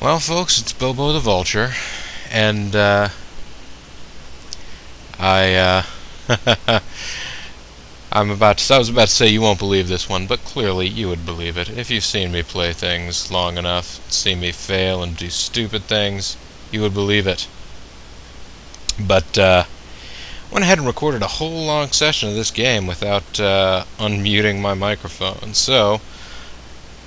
Well, folks, it's Bobo the Vulture, and I I was about to say you won't believe this one, but clearly you would believe it if you've seen me play things long enough, seen me fail and do stupid things. You would believe it. But went ahead and recorded a whole long session of this game without unmuting my microphone. So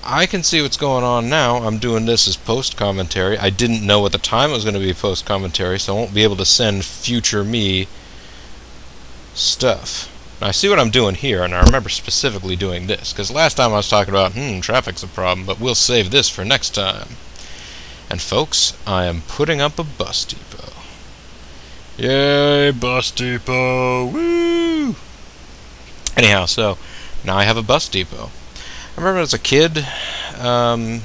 I can see what's going on now. I'm doing this as post-commentary. I didn't know at the time it was going to be post-commentary, so I won't be able to send future me stuff. Now, I see what I'm doing here, and I remember specifically doing this, because last time I was talking about, traffic's a problem, but we'll save this for next time. And folks, I am putting up a bus depot. Yay, bus depot! Woo! Anyhow, so now I have a bus depot. I remember as a kid, I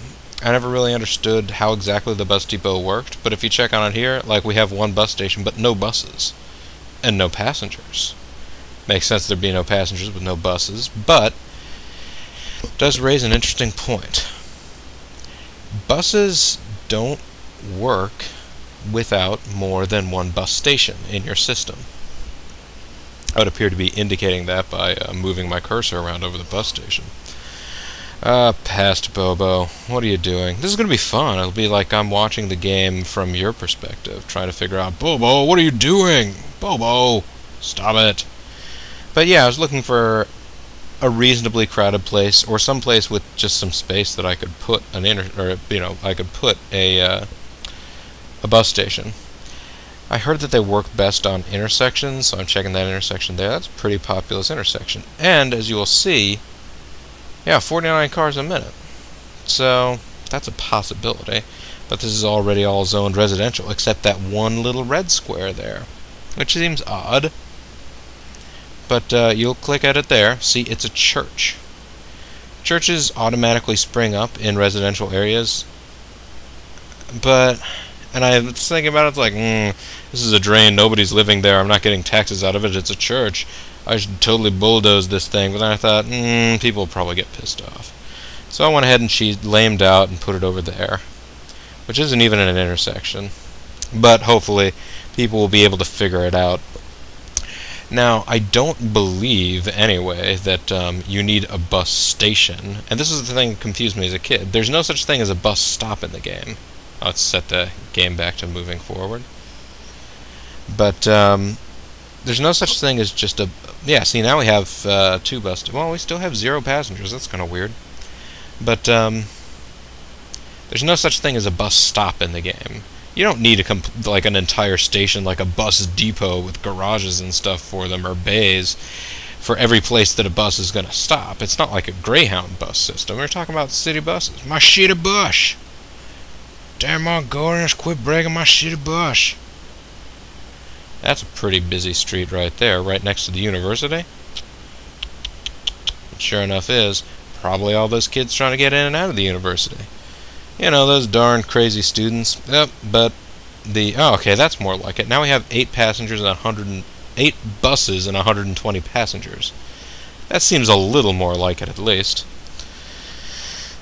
never really understood how exactly the bus depot worked, but if you check on it here, like we have one bus station, but no buses, and no passengers. Makes sense there'd be no passengers with no buses, but it does raise an interesting point. Buses don't work without more than one bus station in your system. I would appear to be indicating that by moving my cursor around over the bus station. Past Bobo, what are you doing? This is going to be fun. It'll be like I'm watching the game from your perspective, trying to figure out, Bobo, what are you doing? Bobo, stop it. But yeah, I was looking for a reasonably crowded place, or some place with just some space that I could put I could put a bus station. I heard that they work best on intersections, so I'm checking that intersection there. That's a pretty populous intersection. And as you will see, yeah, 49 cars a minute. So that's a possibility. But this is already all zoned residential, except that one little red square there, which seems odd. But you'll click at it there. See, it's a church. Churches automatically spring up in residential areas. And I was thinking about it, it's like, this is a drain, nobody's living there, I'm not getting taxes out of it, it's a church. I should totally bulldoze this thing, but then I thought, people will probably get pissed off. So I went ahead and lamed out and put it over there, which isn't even an intersection. But hopefully people will be able to figure it out. Now, I don't believe, anyway, that you need a bus station. And this is the thing that confused me as a kid. There's no such thing as a bus stop in the game. Let's set the game back to moving forward. But there's no such thing as just a... Yeah, see, now we have two bus... Well, we still have 0 passengers. That's kind of weird. But there's no such thing as a bus stop in the game. You don't need like an entire station, like a bus depot with garages and stuff for them, or bays, for every place that a bus is going to stop. It's not like a Greyhound bus system. We're talking about city buses. My shitty bus! Damn Mongolians, quit breaking my shitty bus! That's a pretty busy street right there, right next to the university. It sure enough is. Probably all those kids trying to get in and out of the university. You know, those darn crazy students. Yep, but oh, okay, that's more like it. Now we have 8 passengers and 8 buses and 120 passengers. That seems a little more like it, at least.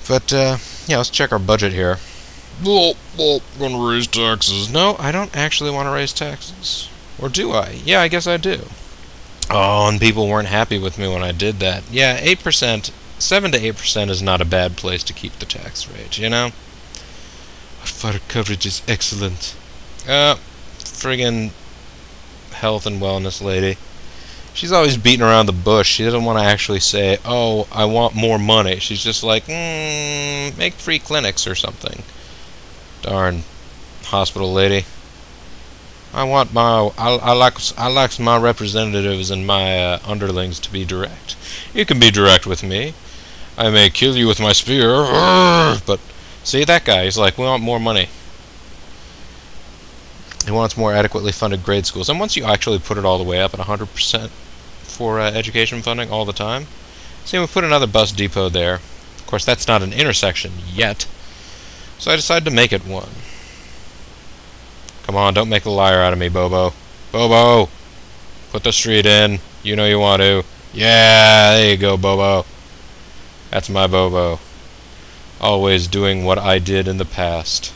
But, yeah, let's check our budget here. Well, gonna raise taxes. No, I don't actually want to raise taxes. Or do I? Yeah, I guess I do. Oh, and people weren't happy with me when I did that. Yeah, 8%, 7 to 8% is not a bad place to keep the tax rate, you know? Our fire coverage is excellent. Friggin' health and wellness lady. She's always beating around the bush. She doesn't want to actually say, oh, I want more money. She's just like, make free clinics or something. Darn hospital lady. I want my... I like my representatives and my underlings to be direct. You can be direct with me. I may kill you with my spear, but see that guy? He's like, we want more money. He wants more adequately funded grade schools. And once you actually put it all the way up at 100% for education funding all the time, see, we put another bus depot there. Of course, that's not an intersection yet, so I decided to make it one. Come on, don't make a liar out of me, Bobo. Bobo! Put the street in. You know you want to. Yeah, there you go, Bobo. That's my Bobo. Always doing what I did in the past.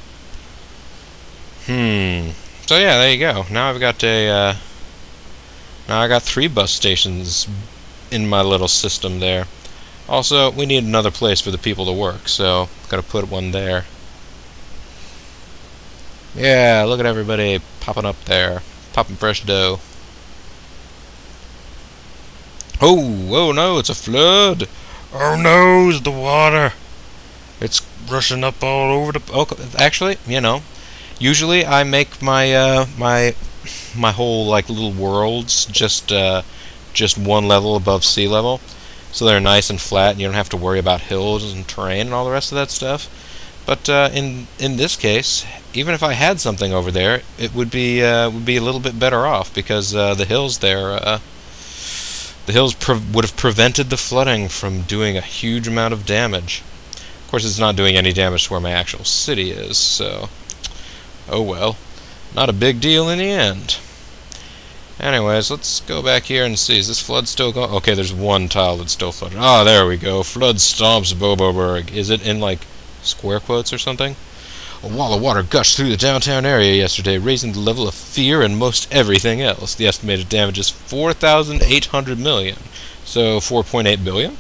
So yeah, there you go. Now I've got now I got 3 bus stations in my little system there. Also, we need another place for the people to work, so gotta put one there. Yeah, look at everybody popping up there, popping fresh dough. Oh no, it's a flood! Oh no, it's the water! It's rushing up all over the... Oh, actually, you know, usually I make my my whole like little worlds just one level above sea level, so they're nice and flat, and you don't have to worry about hills and terrain and all the rest of that stuff. But in this case, even if I had something over there, it would be a little bit better off, because the hills there, would have prevented the flooding from doing a huge amount of damage. Of course, it's not doing any damage to where my actual city is, so oh well, not a big deal in the end. Anyways, let's go back here and see. Is this flood still going? Okay, there's one tile that's still flooded. Ah, there we go. Flood stomps Boboburg. Is it in, like, square quotes or something? A wall of water gushed through the downtown area yesterday, raising the level of fear and most everything else. The estimated damage is 4,800 million, so 4.8 billion.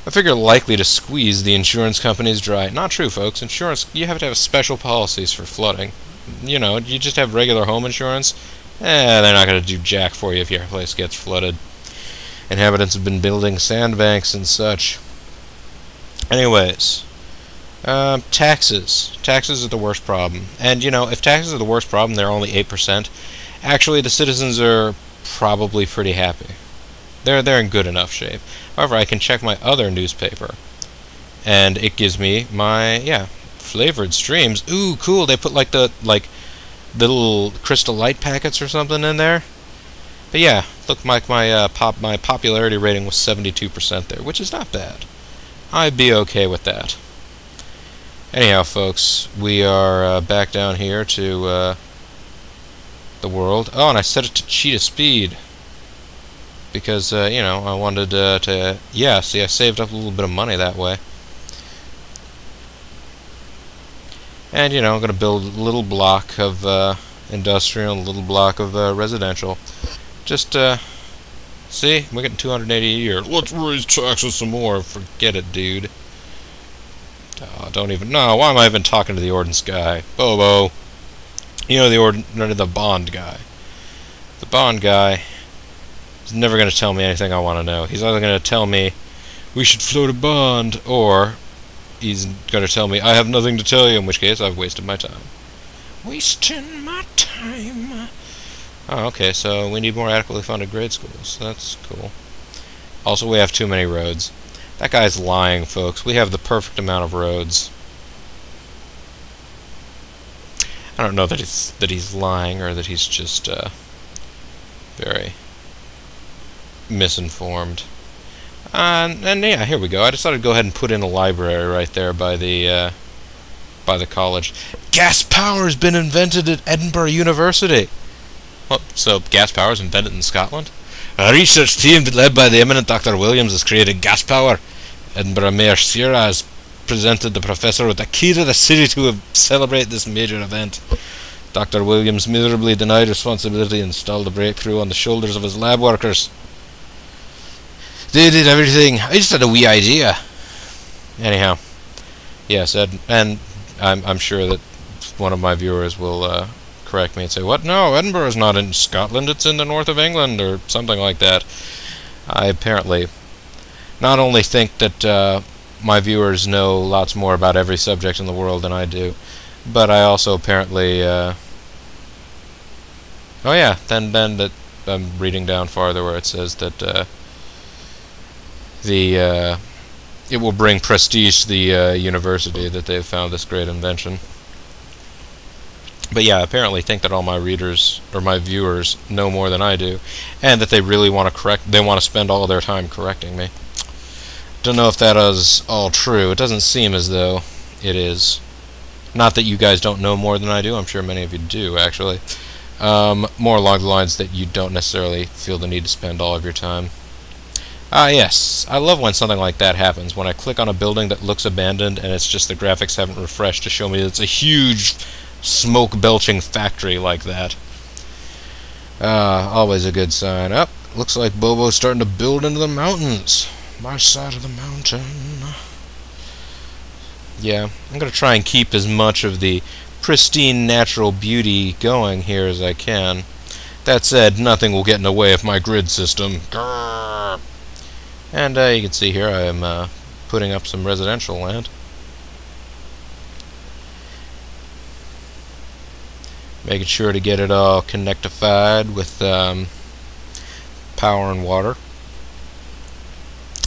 A figure likely to squeeze the insurance companies dry. Not true, folks. Insurance, you have to have special policies for flooding. You know, you just have regular home insurance. They're not going to do jack for you if your place gets flooded. Inhabitants have been building sandbanks and such. Anyways, taxes. Taxes are the worst problem. And, you know, if taxes are the worst problem, they're only 8%. Actually, the citizens are probably pretty happy. They're in good enough shape. However, I can check my other newspaper, and it gives me my, yeah, flavored streams. Ooh, cool. They put, like, the little crystal light packets or something in there. But yeah, look, my popularity rating was 72% there, which is not bad. I'd be okay with that. Anyhow, folks, we are back down here to the world. Oh, and I set it to cheetah speed because you know, I wanted to, yeah, see, I saved up a little bit of money that way. And, you know, I'm going to build a little block of industrial and a little block of residential. Just, see, we're getting 280 a year. Let's raise taxes some more. Forget it, dude. Oh, don't even... No, why am I even talking to the ordnance guy? Bobo. You know, the bond guy. The bond guy is never going to tell me anything I want to know. He's either going to tell me we should float a bond, or he's going to tell me I have nothing to tell you, in which case I've wasted my time. Wasting my time. Oh, okay, so we need more adequately funded grade schools. That's cool. Also, we have too many roads. That guy's lying, folks. We have the perfect amount of roads. I don't know that he's lying, or that he's just very misinformed. And yeah, here we go. I decided to go ahead and put in a library right there by the college. Gas power has been invented at Edinburgh University. Well, so gas power is invented in Scotland? A research team led by the eminent Dr. Williams has created gas power. Edinburgh Mayor Sierra has presented the professor with the key to the city to celebrate this major event. Dr. Williams miserably denied responsibility and installed the breakthrough on the shoulders of his lab workers. They did everything. I just had a wee idea. Anyhow, yes, and I'm sure that one of my viewers will correct me and say, "What? No, Edinburgh is not in Scotland. It's in the north of England," or something like that. I apparently not only think that my viewers know lots more about every subject in the world than I do, but I also apparently, oh yeah, then that I'm reading down farther where it says that it will bring prestige to the university that they've found this great invention. But yeah, I apparently think that all my readers, or my viewers, know more than I do, and that they really want to they want to spend all of their time correcting me. Don't know if that is all true. It doesn't seem as though it is. Not that you guys don't know more than I do. I'm sure many of you do, actually. More along the lines that you don't necessarily feel the need to spend all of your time. Ah, yes. I love when something like that happens, when I click on a building that looks abandoned and it's just the graphics haven't refreshed to show me that it's a huge smoke-belching factory like that. Always a good sign. Up, looks like Bobo's starting to build into the mountains. My side of the mountain. Yeah, I'm gonna try and keep as much of the pristine natural beauty going here as I can. That said, nothing will get in the way of my grid system. Grrr. And you can see here I am putting up some residential land. Making sure to get it all connectified with power and water.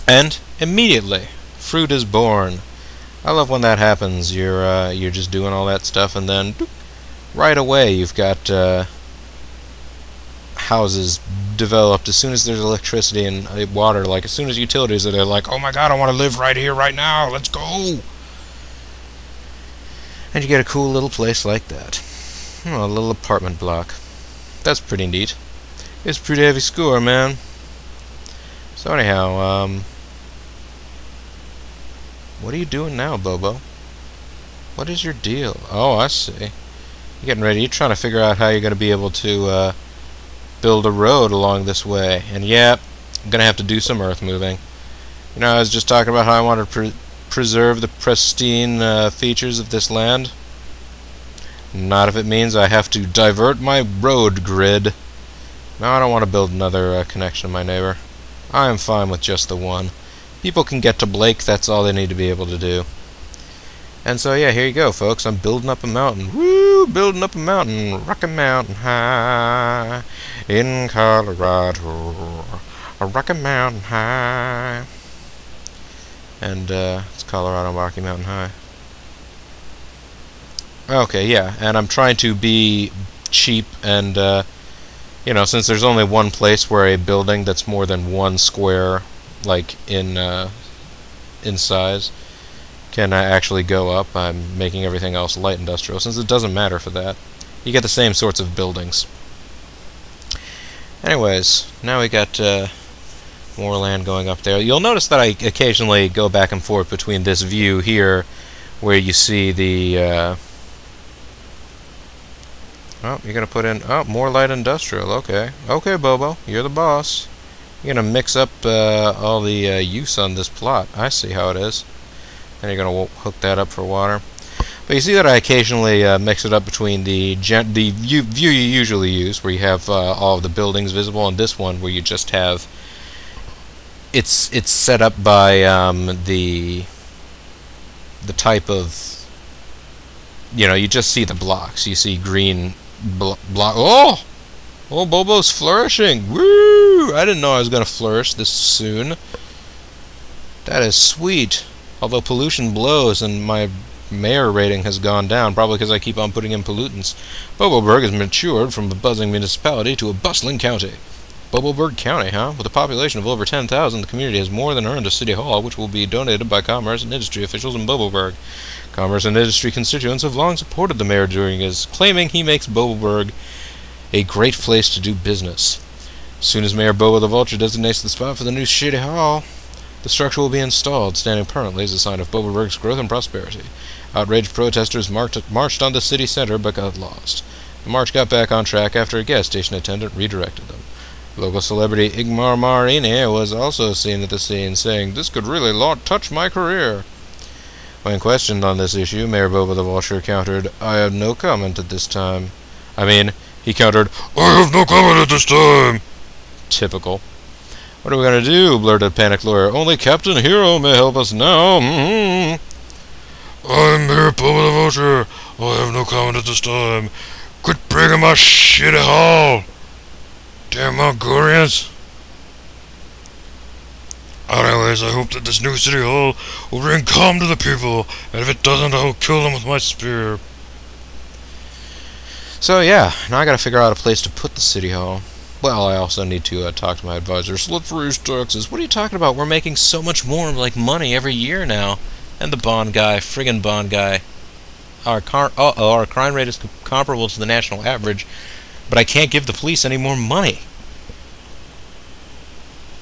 And immediately, fruit is born. I love when that happens. You're just doing all that stuff, and then doop, right away you've got houses developed as soon as there's electricity and water. Like as soon as utilities are there, like, oh my god, I want to live right here, right now. Let's go. And you get a cool little place like that. Oh, a little apartment block. That's pretty neat. It's a pretty heavy score, man. So anyhow, what are you doing now, Bobo? What is your deal? Oh, I see. You're getting ready. You're trying to figure out how you're going to be able to build a road along this way. And yeah, I'm going to have to do some earth moving. You know, I was just talking about how I want to preserve the pristine features of this land. Not if it means I have to divert my road grid. No, I don't want to build another connection to my neighbor. I am fine with just the one. People can get to Blake, that's all they need to be able to do. And so yeah, here you go, folks. I'm building up a mountain. Woo! Building up a mountain. Rocky Mountain High in Colorado. A Rocky Mountain High. And it's Colorado Rocky Mountain High. Okay, yeah, and I'm trying to be cheap and, you know, since there's only one place where a building that's more than one square, like, in size, can actually go up, I'm making everything else light industrial, since it doesn't matter for that. You get the same sorts of buildings. Anyways, now we got more land going up there. You'll notice that I occasionally go back and forth between this view here, where you see the, oh, you're gonna put in, oh, more light industrial, okay. Okay, Bobo, you're the boss. You're gonna mix up all the use on this plot. I see how it is. And you're gonna hook that up for water. But you see that I occasionally mix it up between the view you usually use, where you have all of the buildings visible, and this one where you just have, it's set up by the type of, you know, you just see the blocks. You see green block. Oh! Oh, Bobo's flourishing! Woo! I didn't know I was going to flourish this soon. That is sweet. Although pollution blows and my mayor rating has gone down, probably because I keep on putting in pollutants. Boboburg has matured from a buzzing municipality to a bustling county. Boboburg County, huh? With a population of over 10,000, the community has more than earned a city hall, which will be donated by commerce and industry officials in Boboburg. Commerce and industry constituents have long supported the mayor during his claiming he makes Boboburg a great place to do business. As soon as Mayor Bobo the Vulture designates the spot for the new city hall, the structure will be installed, standing permanently as a sign of Boboburg's growth and prosperity. Outraged protesters marched on the city center but got lost. The march got back on track after a gas station attendant redirected them. Local celebrity Igmar Marini was also seen at the scene, saying, "This could really touch my career." When questioned on this issue, Mayor Bobo the Vulture countered, "I have no comment at this time." He countered, "I have no comment at this time." Typical. "What are we going to do?" blurted panicked lawyer. "Only Captain Hero may help us now." I'm Mayor Bobo the Vulture. I have no comment at this time. Quit bringing my shitty hall. Damn Mongolians. Anyways, I hope that this new city hall will bring calm to the people, and if it doesn't, I will kill them with my spear. So yeah, now I gotta figure out a place to put the city hall. Well, I also need to talk to my advisors. Let's raise taxes. What are you talking about? We're making so much more, like, money every year now. And the bond guy, friggin' bond guy. Our crime rate is comparable to the national average, but I can't give the police any more money.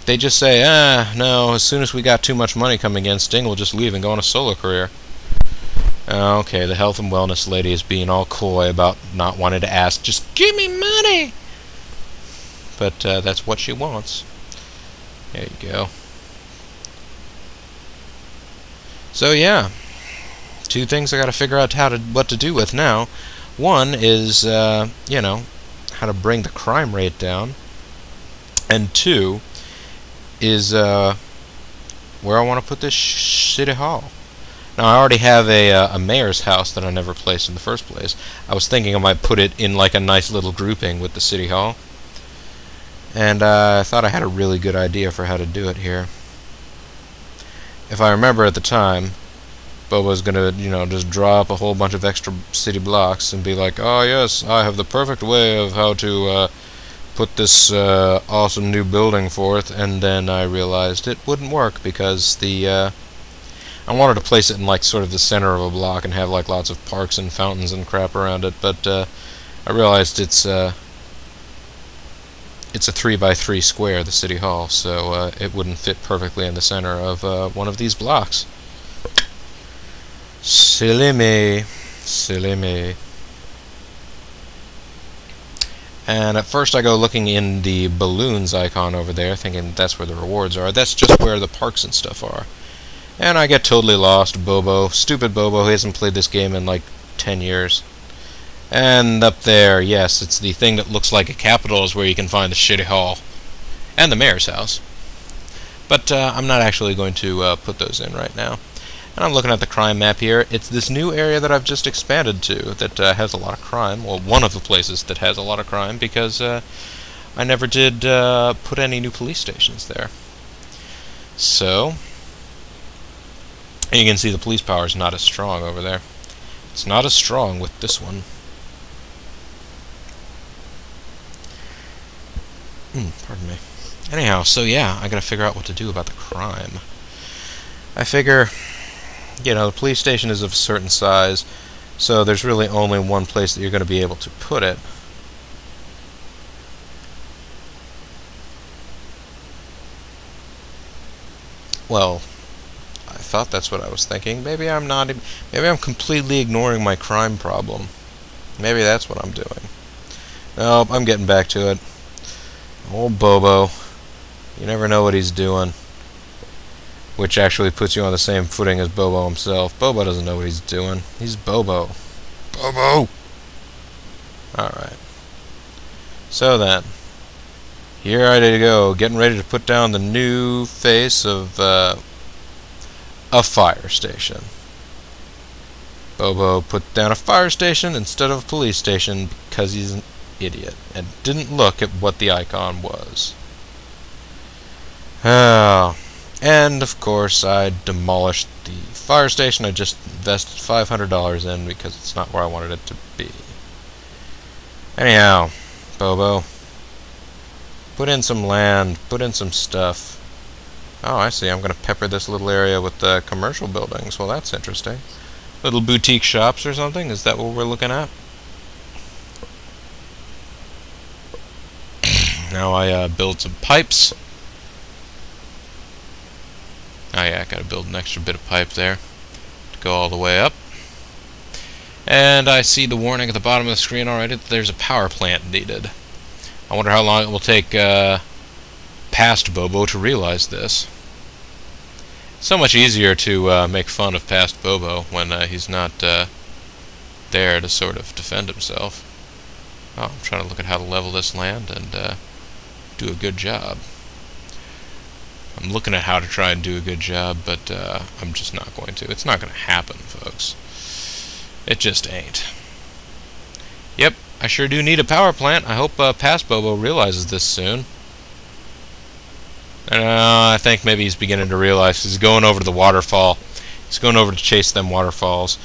They just say, no, as soon as we got too much money coming in, Sting will just leave and go on a solo career. Okay, the health and wellness lady is being all coy about not wanting to ask, just give me money! But that's what she wants. There you go. So yeah, two things I gotta figure out what to do with now. One is, you know, how to bring the crime rate down. And two is, where I want to put this city hall. Now, I already have a mayor's house that I never placed in the first place. I was thinking I might put it in like a nice little grouping with the city hall. And I thought I had a really good idea for how to do it here. If I remember at the time, Bobo's gonna, you know, just draw up a whole bunch of extra city blocks and be like, oh yes, I have the perfect way of how to put this awesome new building forth. And then I realized it wouldn't work because I wanted to place it in like sort of the center of a block and have like lots of parks and fountains and crap around it, but I realized it's a 3x3 square, the city hall, so it wouldn't fit perfectly in the center of one of these blocks. Silly me, silly me. And at first I go looking in the balloons icon over there, thinking that's where the rewards are. That's just where the parks and stuff are. And I get totally lost. Bobo, stupid Bobo, he hasn't played this game in like 10 years. And up there, yes, it's the thing that looks like a capital is where you can find the shitty hall. And the mayor's house. But I'm not actually going to put those in right now. And I'm looking at the crime map here. It's this new area that I've just expanded to that has a lot of crime. Well, one of the places that has a lot of crime because I never did put any new police stations there. So, and you can see the police power is not as strong over there. It's not as strong with this one. Pardon me. Anyhow, so yeah, I gotta figure out what to do about the crime. I figure, you know, the police station is of a certain size, so there's really only one place that you're gonna be able to put it. Well, I thought that's what I was thinking. Maybe I'm not. Maybe I'm completely ignoring my crime problem. Maybe that's what I'm doing. Nope, I'm getting back to it. Old Bobo. You never know what he's doing. Which actually puts you on the same footing as Bobo himself. Bobo doesn't know what he's doing. He's Bobo. Bobo! Alright. So then. Here I go, getting ready to put down the new face of a fire station. Bobo put down a fire station instead of a police station because he's an idiot and didn't look at what the icon was. And of course I demolished the fire station I just invested $500 in because it's not where I wanted it to be. Anyhow, Bobo, put in some land, put in some stuff. Oh, I see. I'm going to pepper this little area with commercial buildings. Well, that's interesting. Little boutique shops or something? Is that what we're looking at? Now I build some pipes. Oh yeah, I gotta build an extra bit of pipe there to go all the way up. And I see the warning at the bottom of the screen already that there's a power plant needed. I wonder how long it will take past Bobo to realize this. It's so much easier to make fun of past Bobo when he's not there to sort of defend himself. Oh, I'm trying to look at how to level this land and do a good job. I'm looking at how to try and do a good job, but I'm just not going to. It's not going to happen, folks. It just ain't. Yep, I sure do need a power plant. I hope past Bobo realizes this soon. I think maybe he's beginning to realize he's going over to the waterfall. He's going over to chase them waterfalls.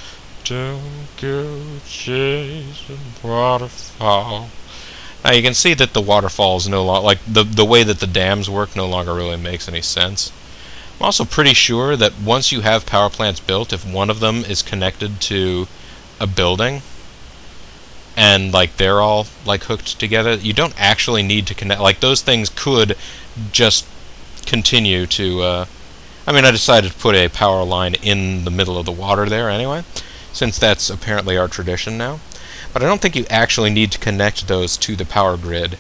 Don't go chasing waterfall. Now you can see that the waterfalls no longer, like the way that the dams work no longer really makes any sense. I'm also pretty sure that once you have power plants built, if one of them is connected to a building and like they're all like hooked together, you don't actually need to connect. Like those things could just continue to I mean, I decided to put a power line in the middle of the water there anyway, since that's apparently our tradition now. But I don't think you actually need to connect those to the power grid,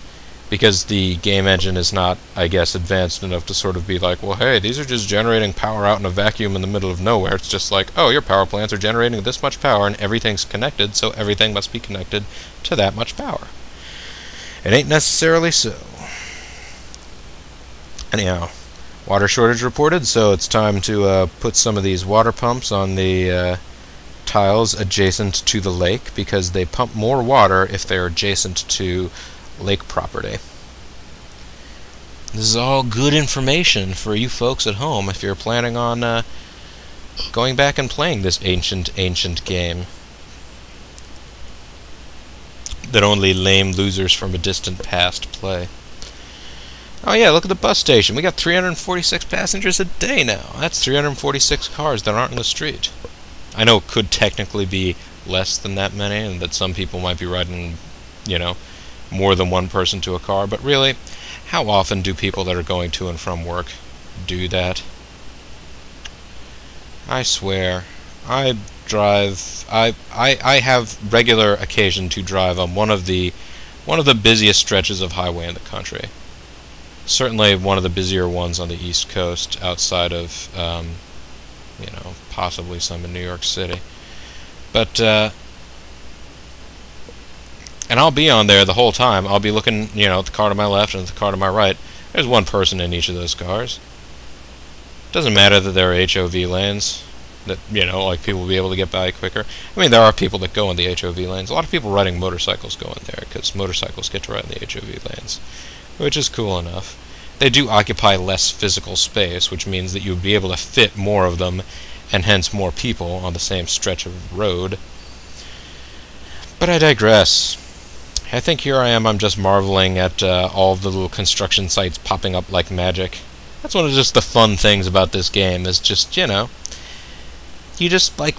because the game engine is not, I guess, advanced enough to sort of be like, well, hey, these are just generating power out in a vacuum in the middle of nowhere. It's just like, oh, your power plants are generating this much power, and everything's connected, so everything must be connected to that much power. It ain't necessarily so. Anyhow, water shortage reported, so it's time to put some of these water pumps on the tiles adjacent to the lake, because they pump more water if they're adjacent to lake property. This is all good information for you folks at home if you're planning on going back and playing this ancient game that only lame losers from a distant past play. Oh yeah, look at the bus station. We got 346 passengers a day now. That's 346 cars that aren't in the street. I know it could technically be less than that many, and that some people might be riding, you know, more than one person to a car, but really, how often do people that are going to and from work do that? I swear, I have regular occasion to drive on one of the busiest stretches of highway in the country. Certainly one of the busier ones on the East Coast, outside of, you know, possibly some in New York City. But, and I'll be on there the whole time. I'll be looking, you know, at the car to my left and at the car to my right. There's one person in each of those cars. Doesn't matter that there are HOV lanes, that, you know, like, people will be able to get by quicker. I mean, there are people that go in the HOV lanes. A lot of people riding motorcycles go in there, because motorcycles get to ride in the HOV lanes, which is cool enough. They do occupy less physical space, which means that you would be able to fit more of them, and hence more people on the same stretch of road. But I digress. I think here I am, I'm just marveling at all the little construction sites popping up like magic. That's one of just the fun things about this game, is just, you know, you just, like,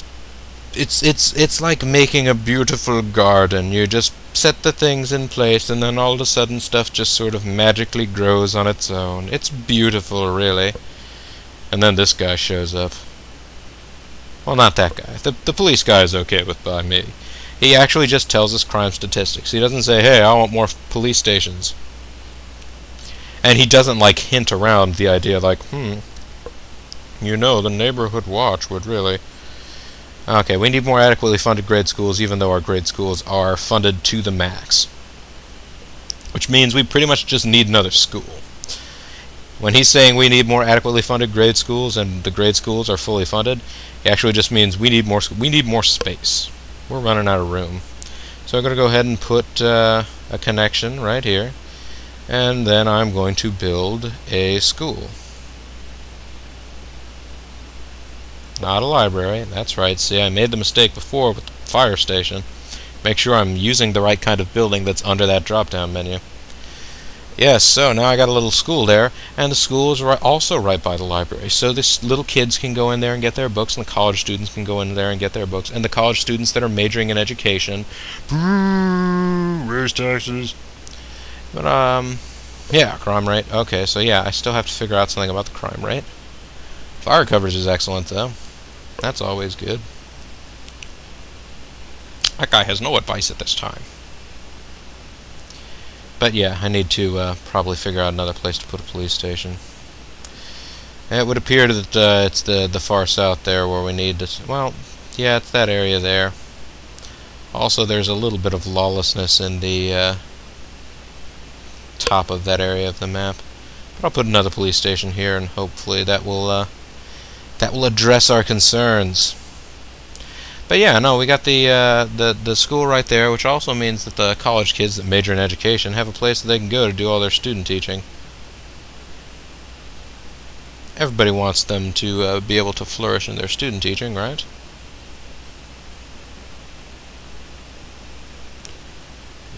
it's like making a beautiful garden. You just set the things in place, and then all of a sudden stuff just sort of magically grows on its own. It's beautiful, really. And then this guy shows up. Well, not that guy. The police guy is okay with by me. He actually just tells us crime statistics. He doesn't say, hey, I want more police stations. And he doesn't, like, hint around the idea, like, you know, the neighborhood watch would really... Okay, we need more adequately funded grade schools, even though our grade schools are funded to the max. Which means we pretty much just need another school. When he's saying we need more adequately funded grade schools and the grade schools are fully funded, it actually just means we need more space. We're running out of room. So I'm going to go ahead and put a connection right here, and then I'm going to build a school. Not a library, that's right. See, I made the mistake before with the fire station. Make sure I'm using the right kind of building that's under that drop-down menu. Yes, so now I got a little school there, and the school is also right by the library. So the little kids can go in there and get their books, and the college students can go in there and get their books, and the college students that are majoring in education, raise taxes. But, yeah, crime rate. Okay, so yeah, I still have to figure out something about the crime rate. Fire coverage is excellent, though. That's always good. That guy has no advice at this time. But yeah, I need to probably figure out another place to put a police station. And it would appear that it's the far south there where we need to... Well, yeah, it's that area there. Also, there's a little bit of lawlessness in the top of that area of the map. But I'll put another police station here, and hopefully that will address our concerns. But yeah, no, we got the school right there, which also means that the college kids that major in education have a place that they can go to do all their student teaching. Everybody wants them to be able to flourish in their student teaching, right?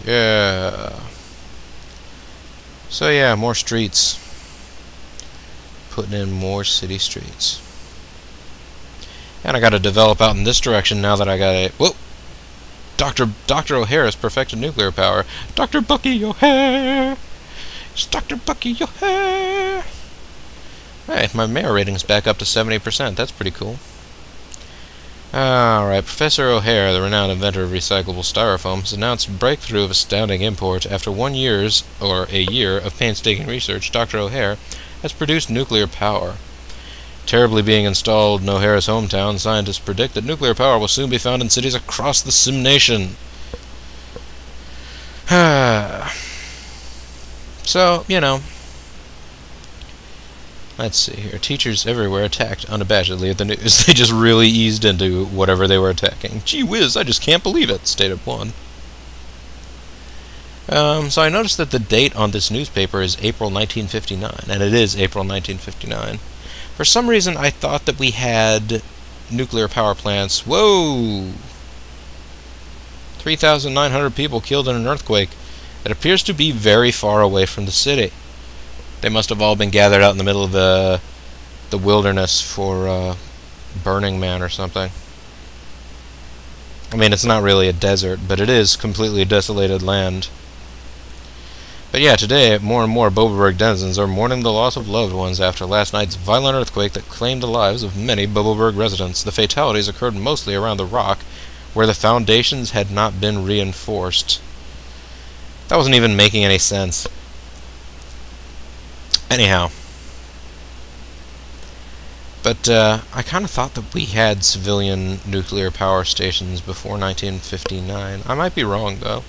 Yeah. So yeah, more streets. Putting in more city streets. And I gotta develop out in this direction now that I got a... Whoa! Dr. O'Hara's perfected nuclear power. Dr. Bucky O'Hare! It's Dr. Bucky O'Hare! Hey, my mayor rating's back up to 70%. That's pretty cool. Alright, Professor O'Hare, the renowned inventor of recyclable styrofoam, has announced a breakthrough of astounding import. After a year of painstaking research, Dr. O'Hare has produced nuclear power. Terribly being installed in O'Hare's hometown, scientists predict that nuclear power will soon be found in cities across the Sim Nation. So, let's see here. Teachers everywhere attacked unabashedly at the news. They just really eased into whatever they were attacking. Gee whiz, I just can't believe it, stated one. So I noticed that the date on this newspaper is April 1959, and it is April 1959. For some reason, I thought that we had nuclear power plants. Whoa! 3,900 people killed in an earthquake. It appears to be very far away from the city. They must have all been gathered out in the middle of the wilderness for Burning Man or something. I mean, it's not really a desert, but it is completely desolated land. But yeah, today, more and more Boboburg denizens are mourning the loss of loved ones after last night's violent earthquake that claimed the lives of many Boboburg residents. The fatalities occurred mostly around the rock, where the foundations had not been reinforced. That wasn't even making any sense. Anyhow. But I kind of thought that we had civilian nuclear power stations before 1959. I might be wrong, though.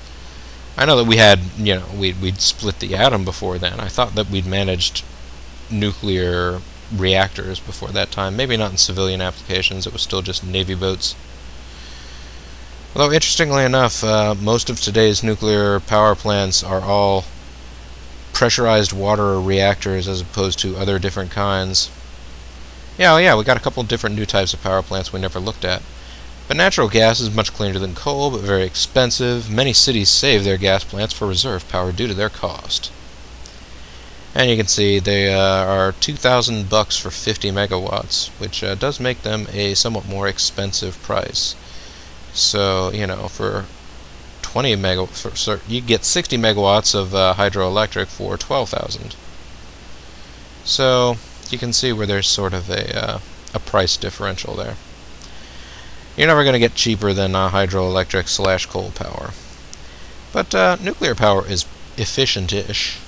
I know that we had, we'd split the atom before then. I thought that we'd managed nuclear reactors before that time. Maybe not in civilian applications. It was still just Navy boats. Although, interestingly enough, most of today's nuclear power plants are all pressurized water reactors as opposed to other different kinds. Yeah, we got a couple different new types of power plants we never looked at. But natural gas is much cleaner than coal, but very expensive. Many cities save their gas plants for reserve power due to their cost. And you can see they are $2,000 for 50 megawatts, which does make them a somewhat more expensive price. So, for 20 megawatts, you get 60 megawatts of hydroelectric for 12,000. So you can see where there's sort of a price differential there. You're never going to get cheaper than hydroelectric / coal power. But nuclear power is efficient-ish.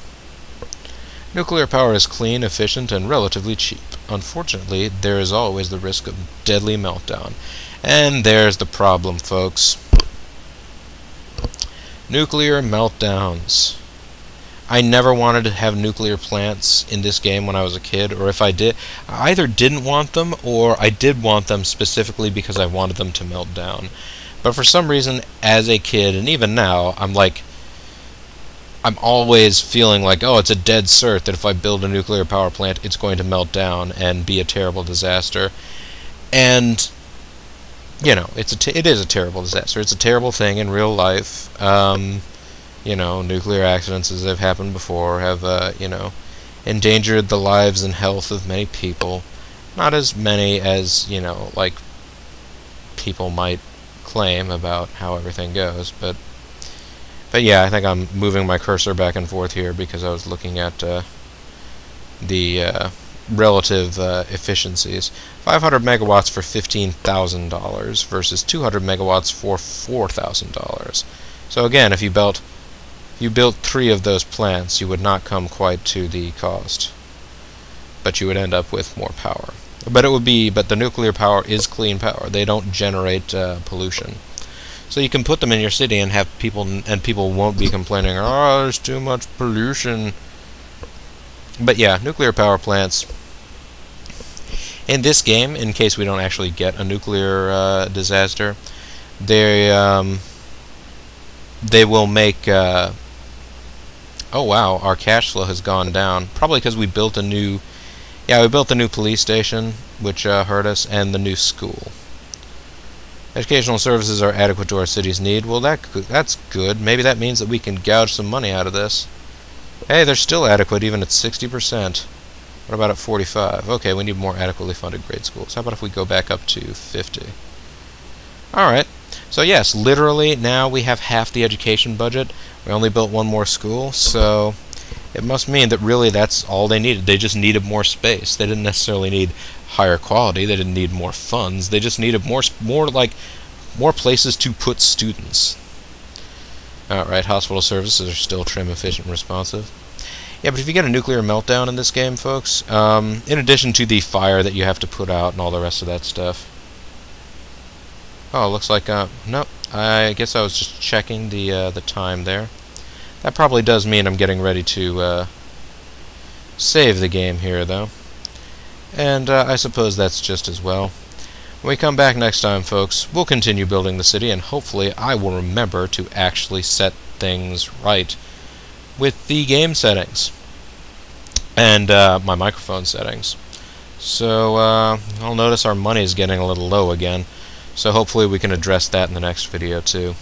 Nuclear power is clean, efficient, and relatively cheap. Unfortunately, there is always the risk of deadly meltdown. And there's the problem, folks. Nuclear meltdowns. I never wanted to have nuclear plants in this game when I was a kid, or if I did, I either didn't want them, or I did want them specifically because I wanted them to melt down. But for some reason, as a kid, and even now, I'm always feeling like, oh, it's a dead cert that if I build a nuclear power plant, it's going to melt down and be a terrible disaster. And it is a terrible disaster. It's a terrible thing in real life. Nuclear accidents, as they've happened before, have, endangered the lives and health of many people. Not as many as, people might claim about how everything goes, but yeah, I think I'm moving my cursor back and forth here because I was looking at the relative efficiencies. 500 megawatts for $15,000 versus 200 megawatts for $4,000. So again, if you built 3 of those plants, you would not come quite to the cost, but you would end up with more power. But the nuclear power is clean power. They don't generate pollution. So you can put them in your city and have people won't be complaining, oh, there's too much pollution. But yeah, nuclear power plants. In this game, in case we don't actually get a nuclear disaster, they will make... oh wow, our cash flow has gone down. Probably because we built a new... Yeah, we built the new police station, which hurt us, and the new school. Educational services are adequate to our city's need. Well, that's good. Maybe that means that we can gouge some money out of this. Hey, they're still adequate, even at 60%. What about at 45? Okay, we need more adequately funded grade schools. How about if we go back up to 50? Alright. So yes, literally, now we have half the education budget. We only built one more school, so it must mean that really that's all they needed. They just needed more space. They didn't necessarily need higher quality. They didn't need more funds. They just needed more places to put students. Alright, hospital services are still trim, efficient, and responsive. Yeah, but if you get a nuclear meltdown in this game, folks, in addition to the fire that you have to put out and all the rest of that stuff. Oh, looks like, nope. I guess I was just checking the time there. That probably does mean I'm getting ready to save the game here, though. And I suppose that's just as well. When we come back next time, folks, we'll continue building the city, and hopefully I will remember to actually set things right with the game settings and my microphone settings. So I'll notice our money is getting a little low again, so hopefully we can address that in the next video too.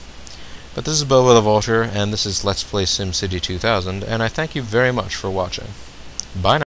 But this is Bobo the Vulture, and this is Let's Play SimCity 2000, and I thank you very much for watching. Bye now.